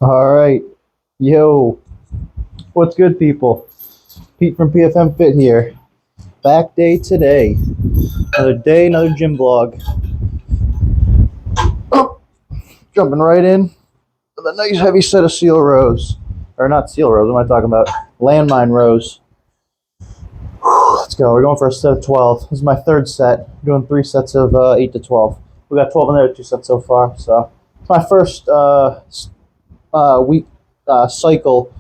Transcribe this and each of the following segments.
All right. Yo, what's good, people? Pete from PFM Fit here. Back day today. Another day, another gym vlog. Oh, jumping right in with a nice heavy set of seal rows. Or not seal rows, what am I talking about? Landmine rows. Let's go. We're going for a set of 12. This is my third set. We're doing 3 sets of 8 to 12. We got 12 in there, 2 sets so far. So it's my first week cycle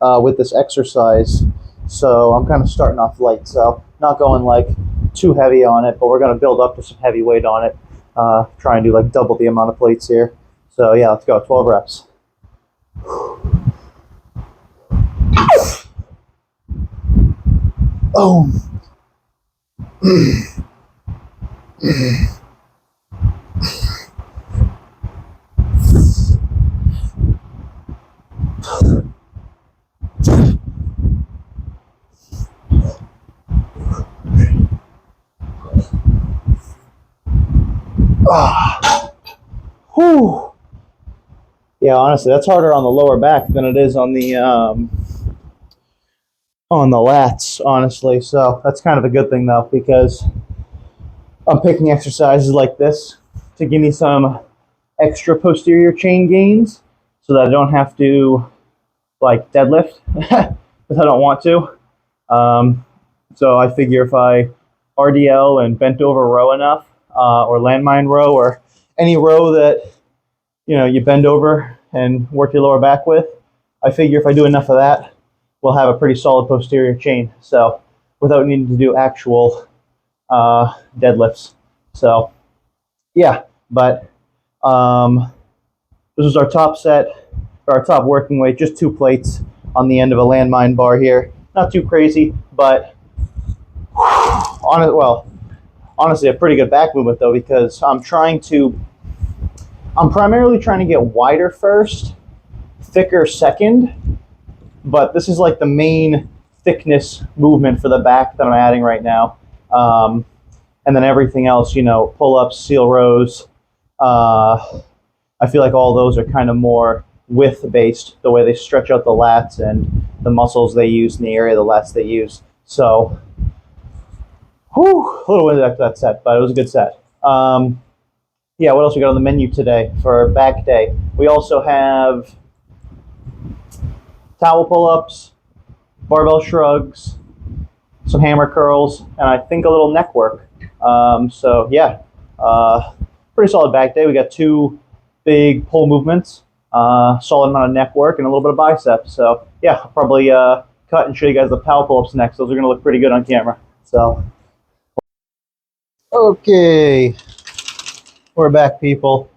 with this exercise. So I'm kind of starting off light. So not going like too heavy on it, but we're going to build up to some heavy weight on it. Try and do like double the amount of plates here. So yeah, let's go. 12 reps. Oh. Whew. Yeah, honestly, that's harder on the lower back than it is on the lats, honestly. So that's kind of a good thing though, because I'm picking exercises like this to give me some extra posterior chain gains, so that I don't have to like deadlift if I don't want to. So I figure if I RDL and bent over row enough, or landmine row, or any row that you bend over and work your lower back with, I figure if I do enough of that, we'll have a pretty solid posterior chain. So without needing to do actual deadlifts. So yeah, but this is our top set, or our top working weight, just 2 plates on the end of a landmine bar here. Not too crazy, but honestly, a pretty good back movement though, because I'm primarily trying to get wider first, thicker second, but this is like the main thickness movement for the back that I'm adding right now. And then everything else, pull-ups, seal rows, I feel like all those are kind of more width-based, the way they stretch out the lats and the muscles they use in the area of the lats they use. So, a little winded after that set, but it was a good set. Yeah, what else we got on the menu today for back day? We also have towel pull-ups, barbell shrugs, some hammer curls, and I think a little neck work. So yeah, pretty solid back day. We got 2 big pull movements, solid amount of neck work, and a little bit of biceps. So yeah, I'll probably cut and show you guys the towel pull-ups next. Those are going to look pretty good on camera. So okay, we're back, people.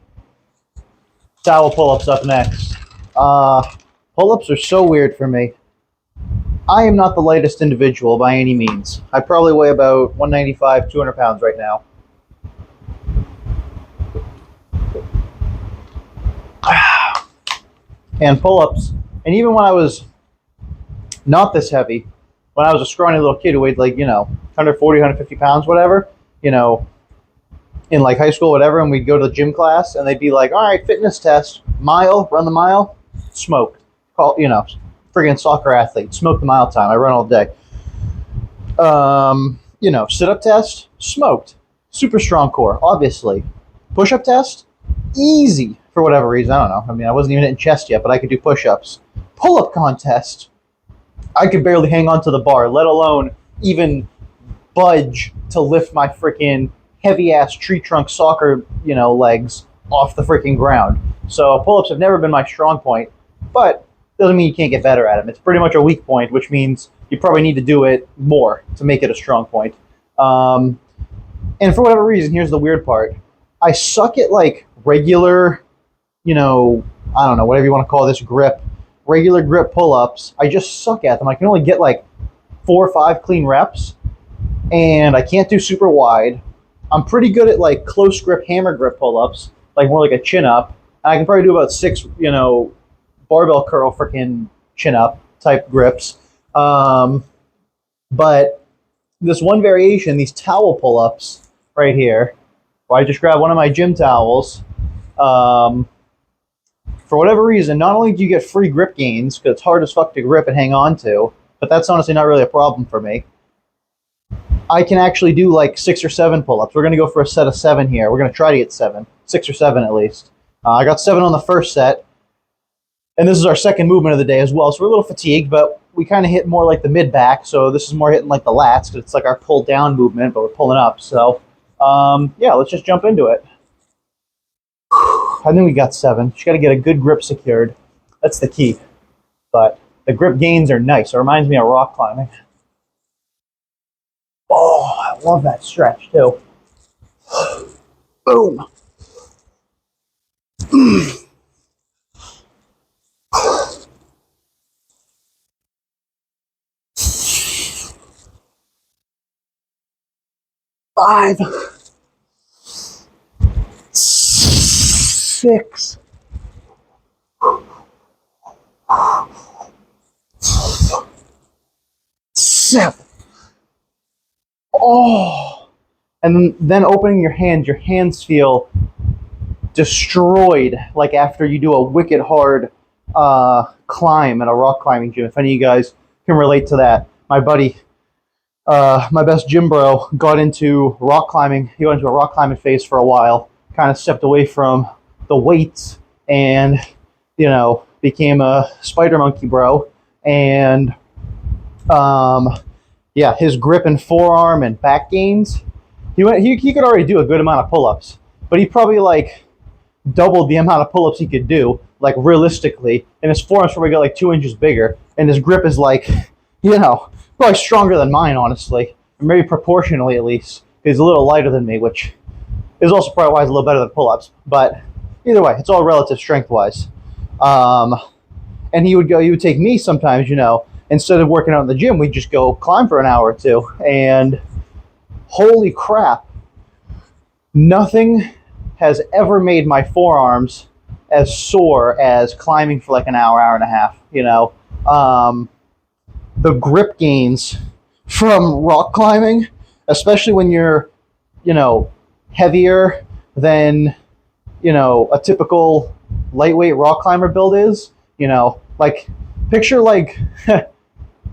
Towel pull-ups up next. Pull-ups are so weird for me. I am not the lightest individual by any means. I probably weigh about 195, 200 pounds right now. And pull-ups, and even when I was not this heavy, when I was a scrawny little kid who weighed like, 140, 150 pounds, whatever, in like high school, whatever, and we'd go to the gym class, and they'd be like, all right, fitness test, mile, run the mile, smoked. Friggin' soccer athlete, smoke the mile time, I run all day. Sit-up test, smoked. Super strong core, obviously. Push-up test, easy, for whatever reason, I don't know. I mean, I wasn't even hitting chest yet, but I could do push-ups. Pull-up contest, I could barely hang on to the bar, let alone even budge to lift my freaking heavy-ass tree trunk soccer, legs off the freaking ground. So pull-ups have never been my strong point, but doesn't mean you can't get better at them. It's pretty much a weak point, which means you probably need to do it more to make it a strong point. And for whatever reason, here's the weird part. I suck at like regular, I don't know, whatever you want to call this grip, regular grip pull-ups. I just suck at them. I can only get like 4 or 5 clean reps, and I can't do super wide. I'm pretty good at like close grip hammer grip pull-ups, like more like a chin-up. I can probably do about 6, barbell curl freaking chin-up type grips. But this one variation, these towel pull-ups right here, where I just grab one of my gym towels, for whatever reason, not only do you get free grip gains, because it's hard as fuck to grip and hang on to, but that's honestly not really a problem for me. I can actually do like 6 or 7 pull-ups. We're going to go for a set of 7 here. We're going to try to get 7. 6 or 7 at least. I got 7 on the first set, and this is our second movement of the day as well, so we're a little fatigued, but we kind of hit more like the mid-back, so this is more hitting like the lats, because it's like our pull-down movement, but we're pulling up. So, yeah, let's just jump into it. I think we got 7. Just got to get a good grip secured. That's the key. But the grip gains are nice. It reminds me of rock climbing. Oh, I love that stretch, too. Boom. Five, 6, 7. Oh, and then opening your hands feel destroyed, like after you do a wicked hard climb at a rock climbing gym. If any of you guys can relate to that, my buddy, my best gym bro, got into rock climbing. He got into a rock climbing phase for a while, kind of stepped away from the weights and, you know, became a spider monkey bro. And yeah, his grip and forearm and back gains, he could already do a good amount of pull-ups, but he probably like doubled the amount of pull-ups he could do, like realistically, and his forearms probably got like 2 inches bigger, and his grip is like, you know, probably stronger than mine, honestly, or maybe proportionally at least. He's a little lighter than me, which is also probably why he's a little better than pull-ups, but either way, it's all relative strength-wise. And he would take me sometimes, you know, instead of working out in the gym, we'd just go climb for an hour or two, and holy crap, nothing has ever made my forearms as sore as climbing for like an hour, hour and a half, you know. The grip gains from rock climbing, especially when you're, you know, heavier than, you know, a typical lightweight rock climber build is, you know, like, picture like,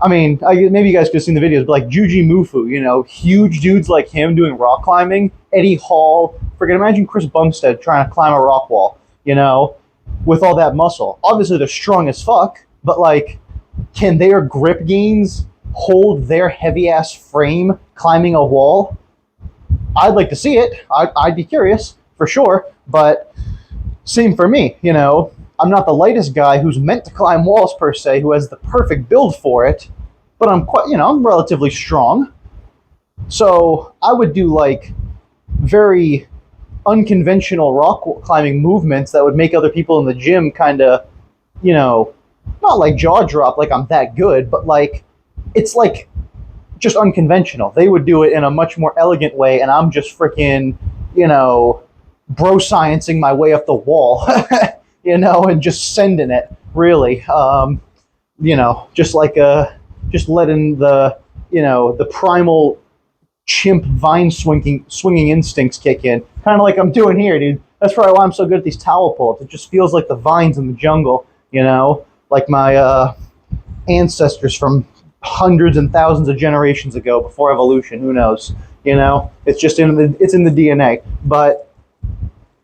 I mean, maybe you guys could have seen the videos, but like Juji Mufu, you know, huge dudes like him doing rock climbing, Eddie Hall, freaking imagine Chris Bumstead trying to climb a rock wall, you know, with all that muscle. Obviously, they're strong as fuck, but like, can their grip gains hold their heavy-ass frame climbing a wall? I'd like to see it. I'd be curious, for sure, but same for me, you know. I'm not the lightest guy who's meant to climb walls per se, who has the perfect build for it, but I'm quite, you know, I'm relatively strong. So I would do like very unconventional rock climbing movements that would make other people in the gym kind of, you know, not like jaw drop like I'm that good, but like it's like just unconventional. They would do it in a much more elegant way, and I'm just freaking, you know, bro sciencing my way up the wall. You know, and just sending it, really. You know, just like just letting the, you know, the primal chimp vine swinging instincts kick in, kind of like I'm doing here, dude. That's probably why I'm so good at these towel pull-ups. It just feels like the vines in the jungle, you know, like my ancestors from hundreds and thousands of generations ago, before evolution. Who knows? You know, it's just in the DNA. But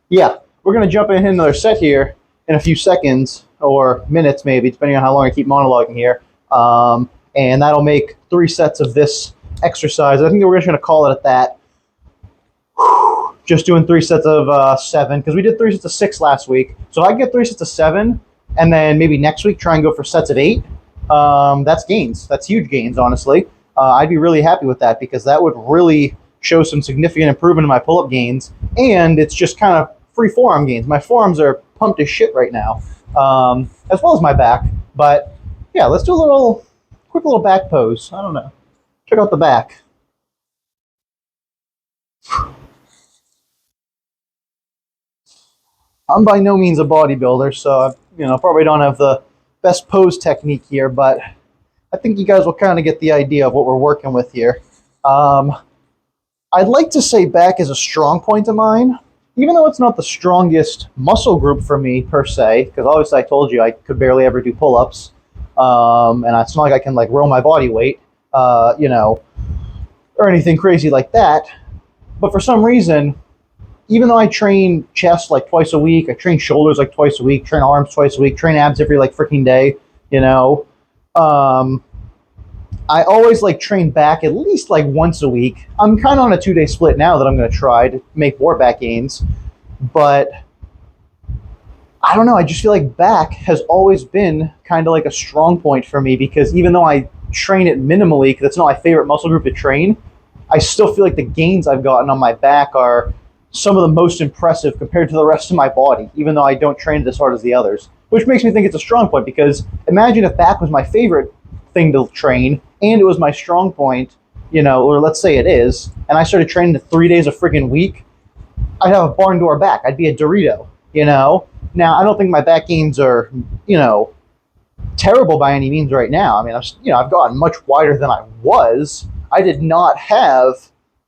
yeah, we're gonna jump in another set here in a few seconds, or minutes maybe, depending on how long I keep monologuing here. And that'll make 3 sets of this exercise. I think we're just going to call it at that. Just doing 3 sets of 7, because we did 3 sets of 6 last week. So if I get 3 sets of 7, and then maybe next week try and go for sets of 8, that's gains. That's huge gains, honestly. I'd be really happy with that, because that would really show some significant improvement in my pull-up gains, and it's just kind of free forearm gains. My forearms are pumped as shit right now, as well as my back. But yeah, let's do a quick little back pose. I don't know. Check out the back. I'm by no means a bodybuilder, so I, you know, probably don't have the best pose technique here, but I think you guys will kind of get the idea of what we're working with here. I'd like to say back is a strong point of mine, even though it's not the strongest muscle group for me per se, because obviously I told you I could barely ever do pull-ups, and it's not like I can like row my body weight, you know, or anything crazy like that. But for some reason, even though I train chest like twice a week, I train shoulders like twice a week, train arms twice a week, train abs every like freaking day, you know, um, I always like train back at least like once a week. I'm kind of on a 2-day split now that I'm going to try to make more back gains, but I don't know. I just feel like back has always been kind of like a strong point for me because even though I train it minimally, because it's not my favorite muscle group to train, I still feel like the gains I've gotten on my back are some of the most impressive compared to the rest of my body, even though I don't train it as hard as the others. Which makes me think it's a strong point because imagine if back was my favorite thing to train and it was my strong point, you know, or let's say it is, and I started training 3 days a freaking week, I'd have a barn door back. I'd be a Dorito, you know? Now, I don't think my back gains are, you know, terrible by any means right now. I mean, I've gotten much wider than I was. I did not have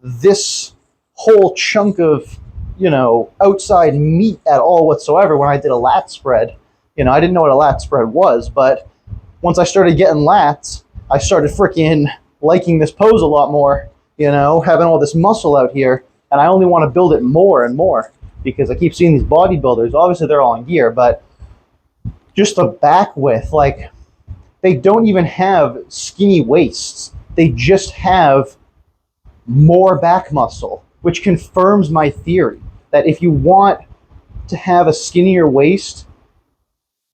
this whole chunk of, you know, outside meat at all whatsoever when I did a lat spread. You know, I didn't know what a lat spread was, but once I started getting lats, I started freaking liking this pose a lot more, you know, having all this muscle out here, and I only want to build it more and more because I keep seeing these bodybuilders. Obviously, they're all in gear, but just the back width, like, they don't even have skinny waists. They just have more back muscle, which confirms my theory that if you want to have a skinnier waist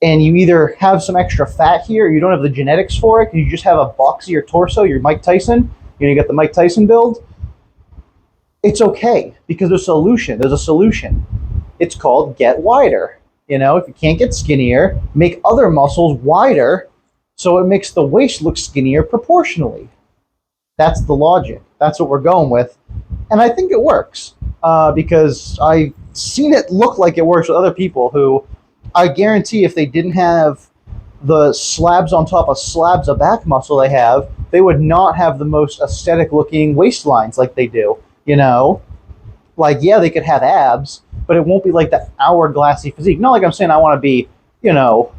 and you either have some extra fat here or you don't have the genetics for it, you just have a boxier torso, you're Mike Tyson, you get the Mike Tyson build, it's okay because there's a solution. It's called get wider. You know, if you can't get skinnier, make other muscles wider so it makes the waist look skinnier proportionally. That's the logic. That's what we're going with. And I think it works because I've seen it look like it works with other people who I guarantee if they didn't have the slabs on top of slabs of back muscle they have, they would not have the most aesthetic looking waistlines like they do. You know, like, yeah, they could have abs, but it won't be like the hourglassy physique. Not like I'm saying I want to be, you know,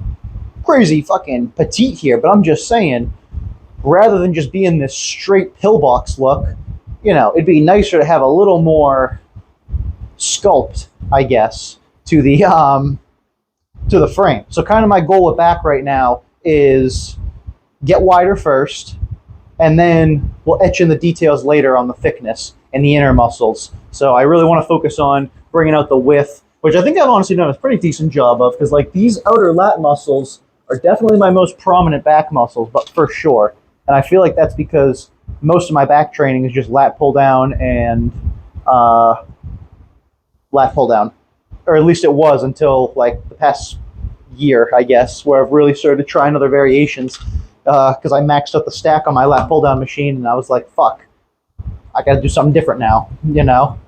crazy fucking petite here, but I'm just saying, rather than just being this straight pillbox look, you know, it'd be nicer to have a little more sculpt, I guess, to the frame. So kind of my goal with back right now is get wider first, and then we'll etch in the details later on the thickness and the inner muscles. So I really want to focus on bringing out the width, which I think I've honestly done a pretty decent job of, because like these outer lat muscles are definitely my most prominent back muscles, but for sure. And I feel like that's because most of my back training is just lat pull down and lat pull down, or at least it was until like the past year, I guess, where I've really started trying other variations because I maxed out the stack on my lat pull down machine, and I was like, fuck, I got to do something different now, you know?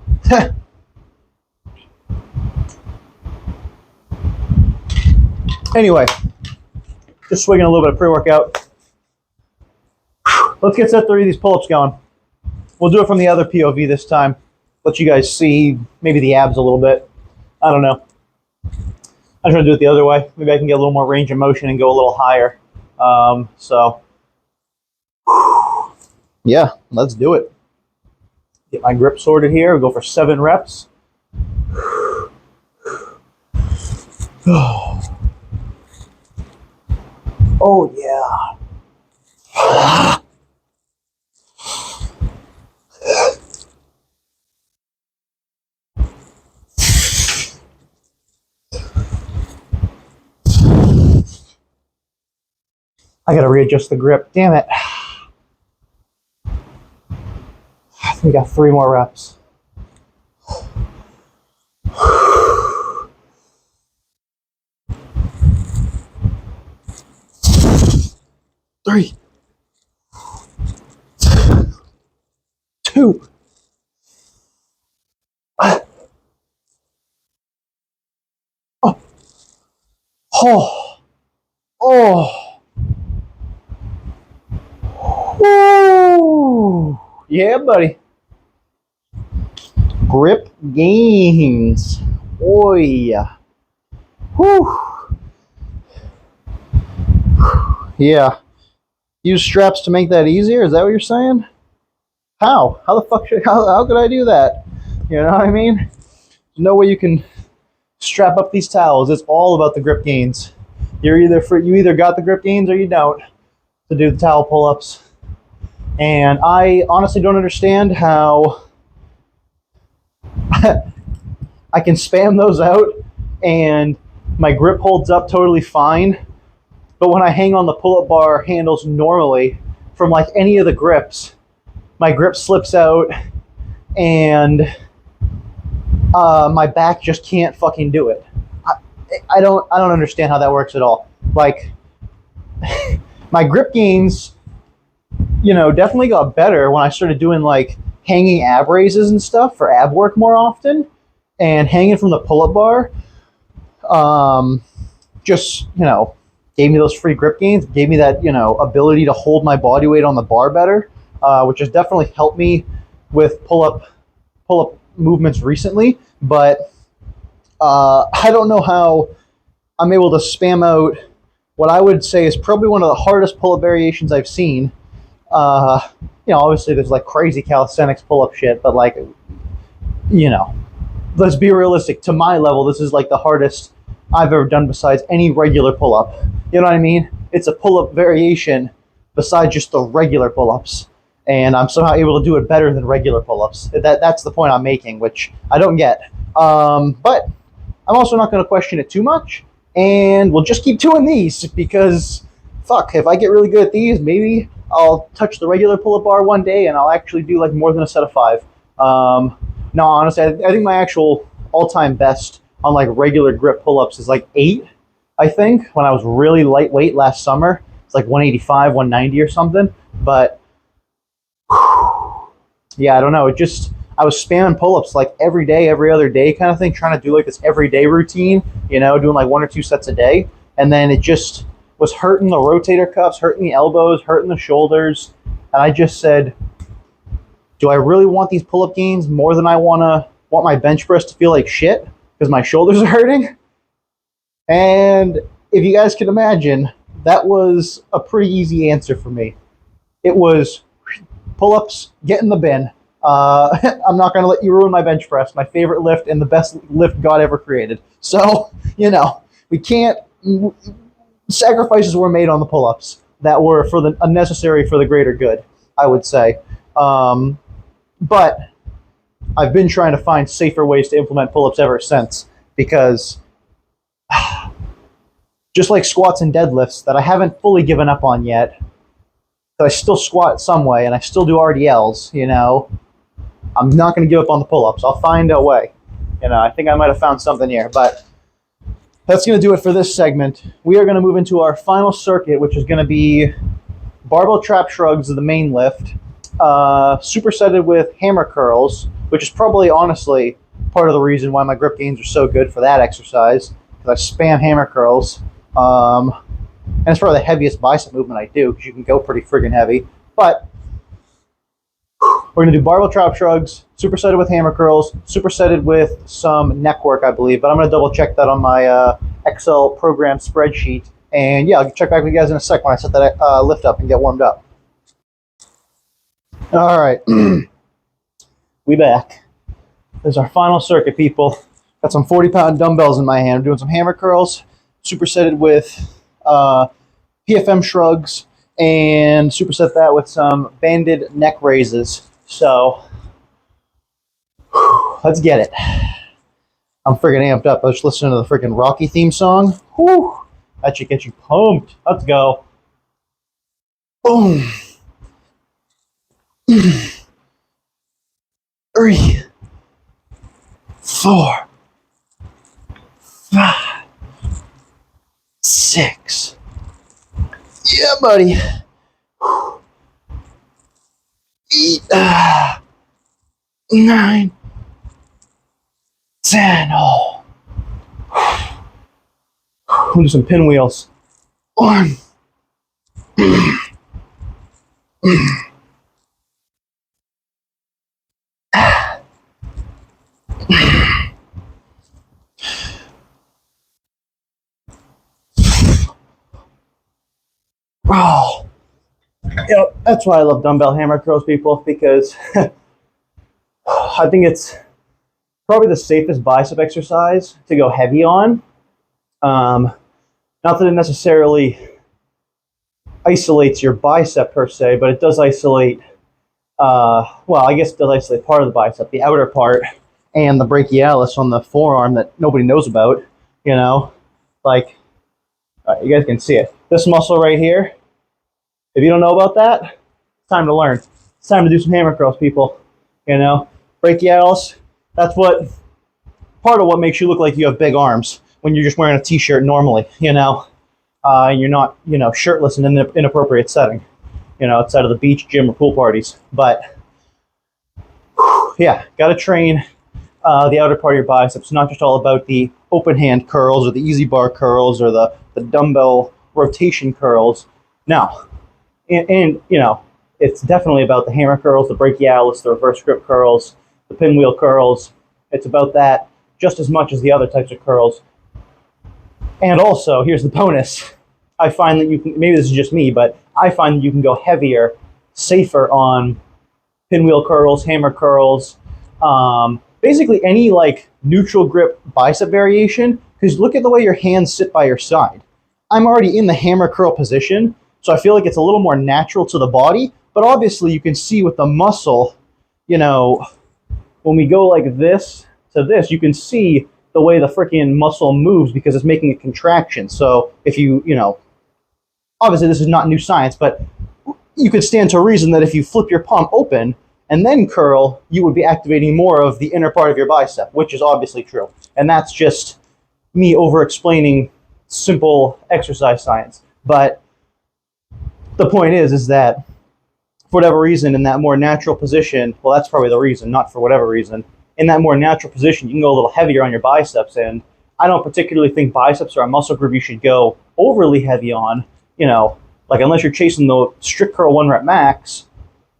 Anyway, just swigging a little bit of pre-workout. Let's get set 3 of these pull-ups going. We'll do it from the other POV this time. Let you guys see maybe the abs a little bit. I don't know. I'm trying to do it the other way. Maybe I can get a little more range of motion and go a little higher. So, yeah, let's do it. Get my grip sorted here. We'll go for 7 reps. Oh, yeah. I gotta readjust the grip. Damn it. We got 3 more reps. 3, 2. Oh. Oh. Oh. Woo. Yeah, buddy. Grip gains. Oi. Whew. Yeah. Use straps to make that easier? Is that what you're saying? How? How the fuck how could I do that? You know what I mean? There's no way you can strap up these towels. It's all about the grip gains. You either got the grip gains or you don't to do the towel pull-ups. And I honestly don't understand how I can spam those out and my grip holds up totally fine. But when I hang on the pull-up bar handles normally from like any of the grips, my grip slips out and my back just can't fucking do it. I don't understand how that works at all. Like my grip gains, definitely got better when I started doing like hanging ab raises and stuff for ab work more often, and hanging from the pull-up bar. Just gave me those free grip gains, gave me that ability to hold my body weight on the bar better, which has definitely helped me with pull-up movements recently. But I don't know how I'm able to spam out what I would say is probably one of the hardest pull-up variations I've seen. Obviously there's like crazy calisthenics pull-up shit, but like, let's be realistic. To my level, this is like the hardest I've ever done besides any regular pull-up. You know what I mean? It's a pull-up variation besides just the regular pull-ups. And I'm somehow able to do it better than regular pull-ups. That's the point I'm making, which I don't get. But I'm also not going to question it too much. And we'll just keep doing these because, fuck, if I get really good at these, maybe I'll touch the regular pull-up bar one day and I'll actually do like more than a set of 5. No, honestly, I think my actual all-time best on like regular grip pull-ups is like 8, I think, when I was really lightweight last summer. It's like 185, 190 or something. But yeah, I don't know. I was spamming pull-ups like every day, every other day kind of thing, trying to do like this everyday routine, doing like 1 or 2 sets a day. And then it just was hurting the rotator cuffs, hurting the elbows, hurting the shoulders. And I just said, do I really want these pull-up gains more than I want my bench press to feel like shit because my shoulders are hurting? And if you guys can imagine, that was a pretty easy answer for me. It was pull-ups, get in the bin. I'm not going to let you ruin my bench press, my favorite lift and the best lift God ever created. So, we can't. Sacrifices were made on the pull-ups that were unnecessary for the greater good, I would say. But I've been trying to find safer ways to implement pull-ups ever since, because just like squats and deadlifts that I haven't fully given up on yet, I still squat some way and I still do RDLs, I'm not going to give up on the pull-ups. I'll find a way. I think I might have found something here, but that's going to do it for this segment. We are going to move into our final circuit, which is going to be barbell trap shrugs of the main lift, supersetted with hammer curls, which is probably honestly part of the reason why my grip gains are so good for that exercise, because I spam hammer curls. And it's probably the heaviest bicep movement I do, because you can go pretty friggin' heavy. But we're going to do barbell trap shrugs, supersetted with hammer curls, supersetted with some neck work, I believe. But I'm going to double check that on my Excel program spreadsheet. And yeah, I'll check back with you guys in a sec when I set that lift up and get warmed up. All right. We back. This is our final circuit, people. Got some 40-pound dumbbells in my hand. I'm doing some hammer curls, supersetted with PFM shrugs, and superset that with some banded neck raises. So, let's get it. I'm friggin' amped up. I was listening to the friggin' Rocky theme song. Whew. That should get you pumped. Let's go. Boom. 3, 4, 5, 6. Yeah, buddy. 8, 9, 10. Oh. We'll do some pinwheels. 1. 2. Oh, that's why I love dumbbell hammer curls, people, because I think it's probably the safest bicep exercise to go heavy on. Not that it necessarily isolates your bicep per se, but it does isolate, well, I guess it does isolate part of the bicep, the outer part, and the brachialis on the forearm that nobody knows about, you know? Like, you guys can see it. This muscle right here, if you don't know about that, it's time to learn. It's time to do some hammer curls, people. You know? Brachialis, that's what, part of what makes you look like you have big arms when you're just wearing a t-shirt normally, you know? And you're not, you know, shirtless in an inappropriate setting, you know, outside of the beach, gym, or pool parties. But, yeah, got to train the outer part of your biceps. Not just all about the open hand curls or the easy bar curls or the dumbbell rotation curls. No. And, you know, it's definitely about the hammer curls, the brachialis, the reverse grip curls, the pinwheel curls. It's about that just as much as the other types of curls. And also, here's the bonus. I find that you can, maybe this is just me, but I find that you can go heavier, safer on pinwheel curls, hammer curls, basically any like neutral grip bicep variation, because look at the way your hands sit by your side. I'm already in the hammer curl position, so I feel like it's a little more natural to the body, but obviously you can see with the muscle, you know, when we go like this to this, you can see the way the freaking muscle moves because it's making a contraction. So if you know, obviously this is not new science, but you could stand to reason that if you flip your palm open and then curl, you would be activating more of the inner part of your bicep, which is obviously true. And that's just me over-explaining simple exercise science. But the point is that for whatever reason, in that more natural position, well, that's probably the reason, not for whatever reason, in that more natural position, you can go a little heavier on your biceps. And I don't particularly think biceps are a muscle group you should go overly heavy on. You know, like unless you're chasing the strict curl 1 rep max,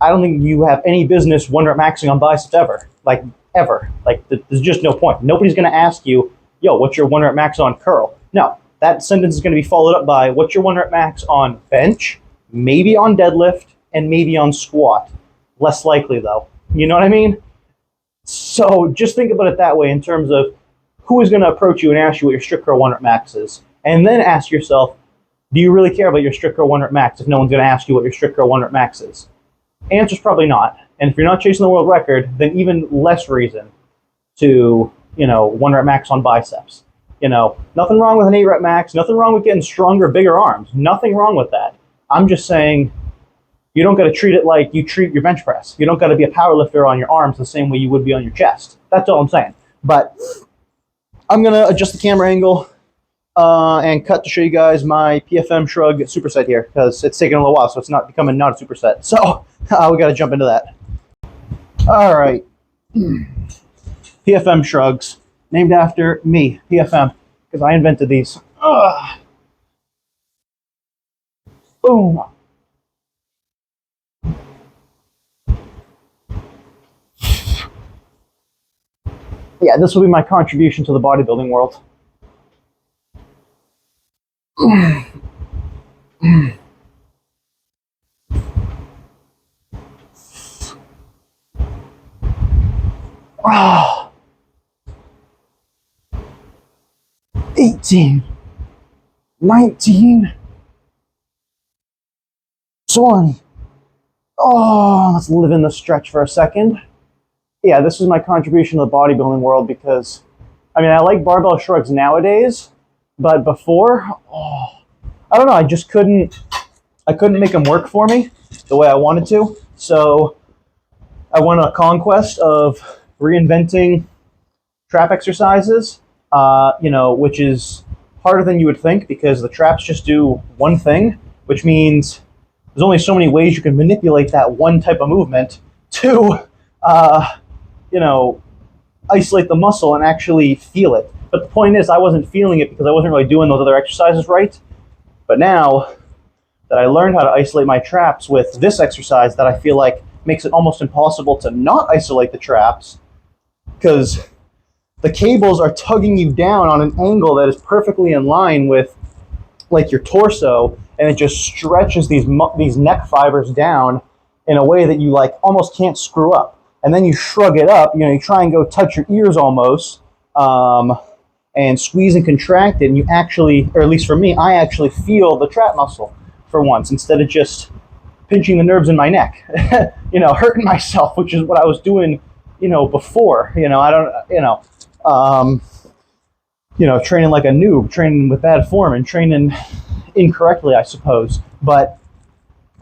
I don't think you have any business 1 rep maxing on biceps ever. Like, ever. Like, there's just no point. Nobody's going to ask you, yo, what's your 1 rep max on curl? No, that sentence is going to be followed up by, what's your 1 rep max on bench, maybe on deadlift, and maybe on squat. Less likely, though. You know what I mean? So just think about it that way in terms of who is going to approach you and ask you what your strict curl 1 rep max is. And then ask yourself, do you really care about your strict curl 1 rep max if no one's going to ask you what your strict curl 1 rep max is? Answer's probably not. And if you're not chasing the world record, then even less reason to, you know, 1 rep max on biceps. You know, nothing wrong with an 8 rep max, nothing wrong with getting stronger, bigger arms. Nothing wrong with that. I'm just saying you don't got to treat it like you treat your bench press. You don't got to be a power lifter on your arms the same way you would be on your chest. That's all I'm saying. But I'm going to adjust the camera angle and cut to show you guys my PFM shrug superset here, because it's taking a little while, so it's not becoming not a superset. So we got to jump into that. All right. PFM shrugs, named after me, PFM, because I invented these. Boom. Yeah, this will be my contribution to the bodybuilding world. Oh. 18, 19, 20. Oh, let's live in the stretch for a second. Yeah, this is my contribution to the bodybuilding world because, I mean, I like barbell shrugs nowadays, but before, I don't know, I couldn't make them work for me the way I wanted to. So I went on a conquest of reinventing trap exercises, you know, which is harder than you would think because the traps just do one thing, which means there's only so many ways you can manipulate that one type of movement to, you know, isolate the muscle and actually feel it. But the point is, I wasn't feeling it because I wasn't really doing those other exercises right. But now that I learned how to isolate my traps with this exercise that I feel like makes it almost impossible to not isolate the traps, because the cables are tugging you down on an angle that is perfectly in line with like your torso and it just stretches these neck fibers down in a way that you like almost can't screw up. And then you shrug it up, you try and go touch your ears almost, and squeeze and contract it, and you actually, or at least for me, I actually feel the trap muscle for once, instead of just pinching the nerves in my neck, hurting myself, which is what I was doing, before, I don't, training like a noob, training with bad form and training incorrectly, I suppose. But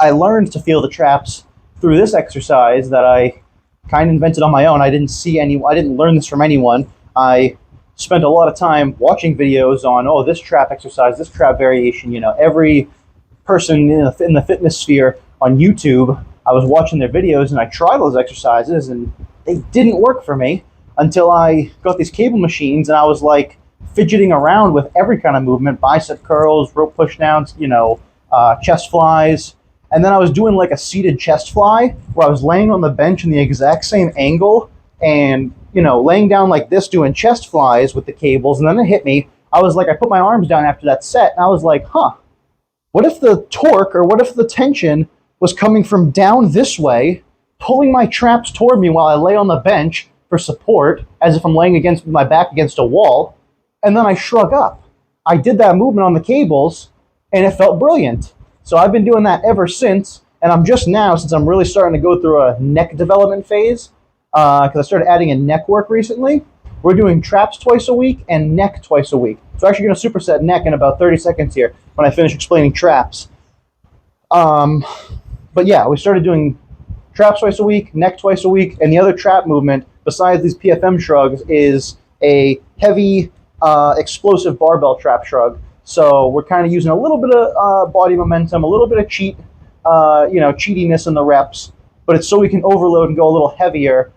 I learned to feel the traps through this exercise that I kind of invented on my own. I didn't learn this from anyone. I spent a lot of time watching videos on, this trap exercise, this trap variation. Every person in the fitness sphere on YouTube, I was watching their videos and I tried those exercises and they didn't work for me until I got these cable machines and I was like fidgeting around with every kind of movement, bicep curls, rope pushdowns, chest flies. And then I was doing like a seated chest fly where I was laying on the bench in the exact same angle and, laying down like this doing chest flies with the cables. And then it hit me. I put my arms down after that set and I was like, what if the torque or what if the tension was coming from down this way, pulling my traps toward me while I lay on the bench for support, as if I'm laying against my back against a wall, and then I shrug up. I did that movement on the cables, and it felt brilliant. So I've been doing that ever since, and I'm just now, since I'm really starting to go through a neck development phase, because I started adding in neck work recently, we're doing traps twice a week and neck twice a week. So I'm actually going to superset neck in about 30 seconds here when I finish explaining traps. But yeah, we started doing traps twice a week, neck twice a week, and the other trap movement, besides these PFM shrugs, is a heavy, explosive barbell trap shrug. So we're kind of using a little bit of body momentum, a little bit of cheatiness in the reps, but it's so we can overload and go a little heavier,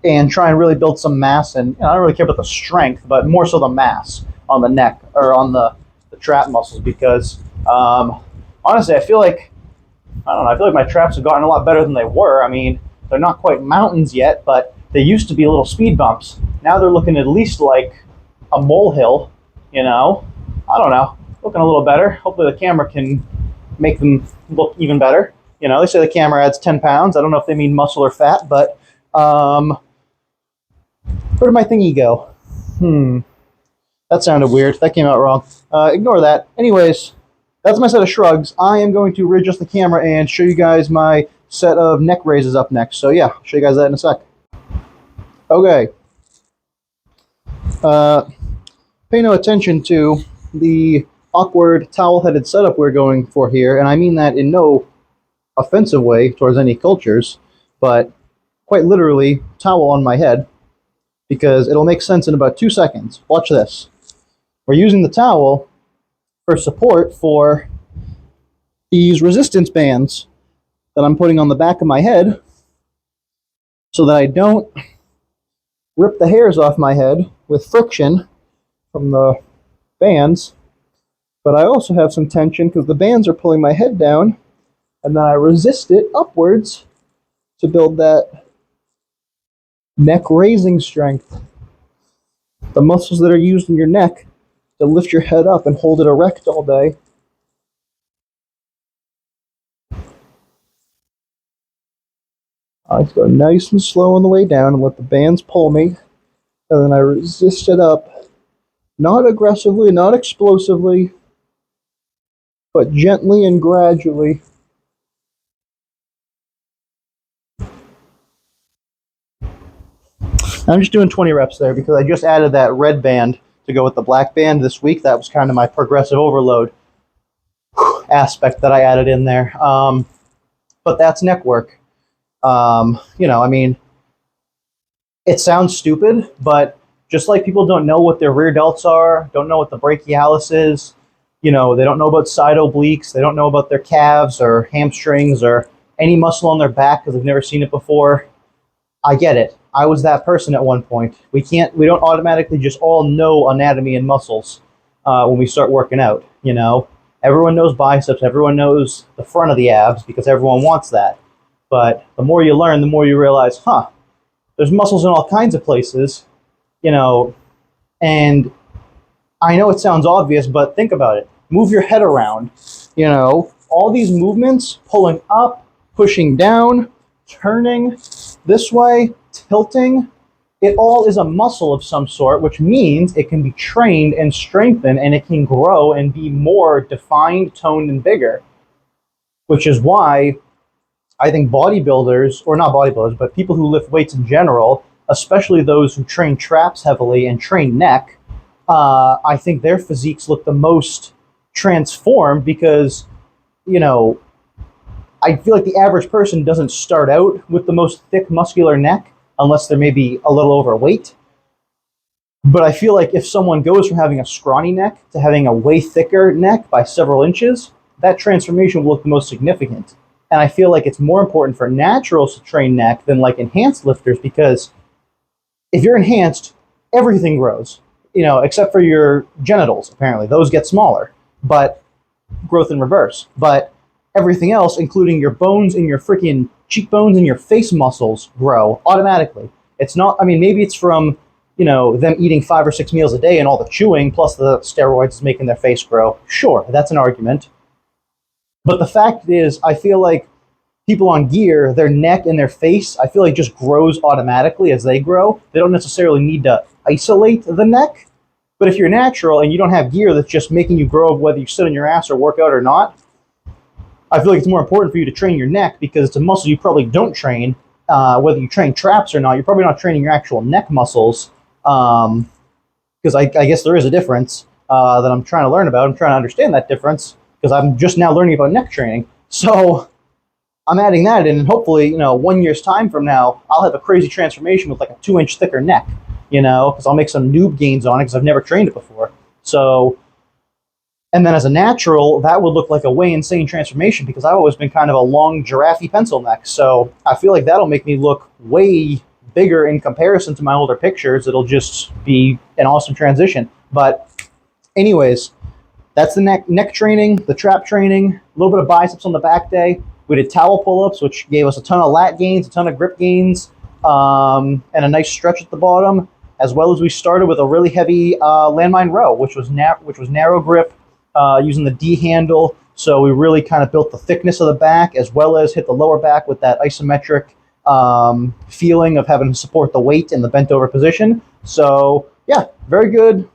and try and really build some mass. And I don't really care about the strength, but more so the mass on the neck or on the trap muscles, because honestly, I feel like my traps have gotten a lot better than they were. I mean, they're not quite mountains yet, but they used to be little speed bumps. Now they're looking at least like a molehill, I don't know, looking a little better. Hopefully the camera can make them look even better. They say the camera adds 10 pounds. I don't know if they mean muscle or fat, but where did my thingy go? That sounded weird. That came out wrong. Ignore that. Anyways, that's my set of shrugs. I am going to readjust the camera and show you guys my set of neck raises up next. So yeah, I'll show you guys that in a sec. Okay. Pay no attention to the awkward towel-headed setup we're going for here, and I mean that in no offensive way towards any cultures, but quite literally towel on my head, because it'll make sense in about 2 seconds. Watch this. We're using the towel for support for these resistance bands that I'm putting on the back of my head so that I don't rip the hairs off my head with friction from the bands, but I also have some tension because the bands are pulling my head down, and then I resist it upwards to build that neck raising strength. The muscles that are used in your neck to lift your head up and hold it erect all day. I go nice and slow on the way down and let the bands pull me, and then I resist it up. Not aggressively, not explosively, but gently and gradually. I'm just doing 20 reps there because I just added that red band to go with the black band this week. That was kind of my progressive overload aspect that I added in there. But that's neck work. I mean, it sounds stupid, but just like people don't know what their rear delts are, don't know what the brachialis is, they don't know about side obliques, they don't know about their calves or hamstrings or any muscle on their back because they've never seen it before. I get it. I was that person at one point. We don't automatically just all know anatomy and muscles when we start working out, Everyone knows biceps, everyone knows the front of the abs because everyone wants that. But the more you learn, the more you realize, there's muscles in all kinds of places, and I know it sounds obvious, but think about it. move your head around. You know, all these movements, pulling up, pushing down, turning this way, tilting, it all is a muscle of some sort, which means it can be trained and strengthened, and it can grow and be more defined, toned, and bigger. Which is why I think bodybuilders, or not bodybuilders, but people who lift weights in general, especially those who train traps heavily and train neck, I think their physiques look the most transformed because, you know, I feel like the average person doesn't start out with the most thick, muscular neck unless they're maybe a little overweight. But I feel like if someone goes from having a scrawny neck to having a way thicker neck by several inches, that transformation will look the most significant. And I feel like it's more important for naturals to train neck than like enhanced lifters, because if you're enhanced, everything grows, you know, except for your genitals, apparently. Those get smaller, but growth in reverse. But everything else, including your bones and your freaking cheekbones and your face muscles, grow automatically. It's not, I mean, maybe it's from, you know, them eating 5 or 6 meals a day and all the chewing plus the steroids is making their face grow. Sure, that's an argument. But the fact is, I feel like people on gear, their neck and their face, I feel like just grows automatically as they grow. They don't necessarily need to isolate the neck. But if you're natural and you don't have gear that's just making you grow whether you sit on your ass or work out or not, I feel like it's more important for you to train your neck because it's a muscle you probably don't train. Whether you train traps or not, you're probably not training your actual neck muscles. Because I guess there is a difference that I'm trying to learn about. I'm trying to understand that difference because I'm just now learning about neck training. So I'm adding that in, and hopefully, you know, 1 year's time from now, I'll have a crazy transformation with like a 2-inch thicker neck, you know, because I'll make some noob gains on it because I've never trained it before. So, and then as a natural, that would look like a way insane transformation because I've always been kind of a long giraffe pencil neck. So I feel like that'll make me look way bigger in comparison to my older pictures. It'll just be an awesome transition. But anyways, that's the neck training, the trap training, a little bit of biceps on the back day. We did towel pull-ups, which gave us a ton of lat gains, a ton of grip gains, and a nice stretch at the bottom, as well as we started with a really heavy landmine row, which was narrow grip, using the D handle. So we really kind of built the thickness of the back, as well as hit the lower back with that isometric feeling of having to support the weight in the bent over position. So yeah, very good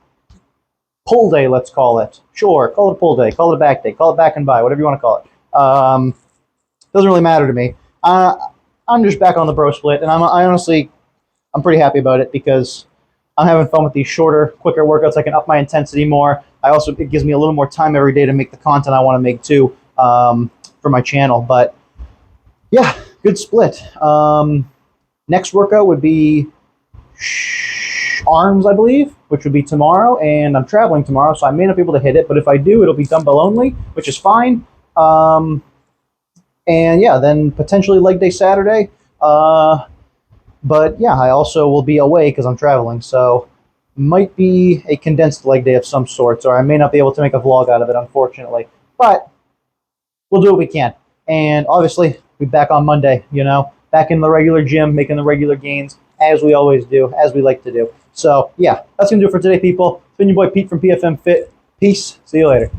pull day, let's call it. Sure, call it a pull day, call it a back day, call it back and by, whatever you want to call it. Doesn't really matter to me. I'm just back on the bro split, and I'm pretty happy about it because I'm having fun with these shorter, quicker workouts. I can up my intensity more. It gives me a little more time every day to make the content I want to make too, for my channel. But yeah, good split. Next workout would be arms, I believe, which would be tomorrow, and I'm traveling tomorrow, so I may not be able to hit it, but if I do, it'll be dumbbell only, which is fine. And yeah, then potentially leg day Saturday. But yeah, I also will be away because I'm traveling, so might be a condensed leg day of some sorts, or I may not be able to make a vlog out of it, unfortunately. But we'll do what we can. And obviously, we'll be back on Monday, you know, back in the regular gym, making the regular gains, as we always do, as we like to do. So yeah, that's going to do it for today, people. It's been your boy Pete from PFM Fit. Peace. See you later.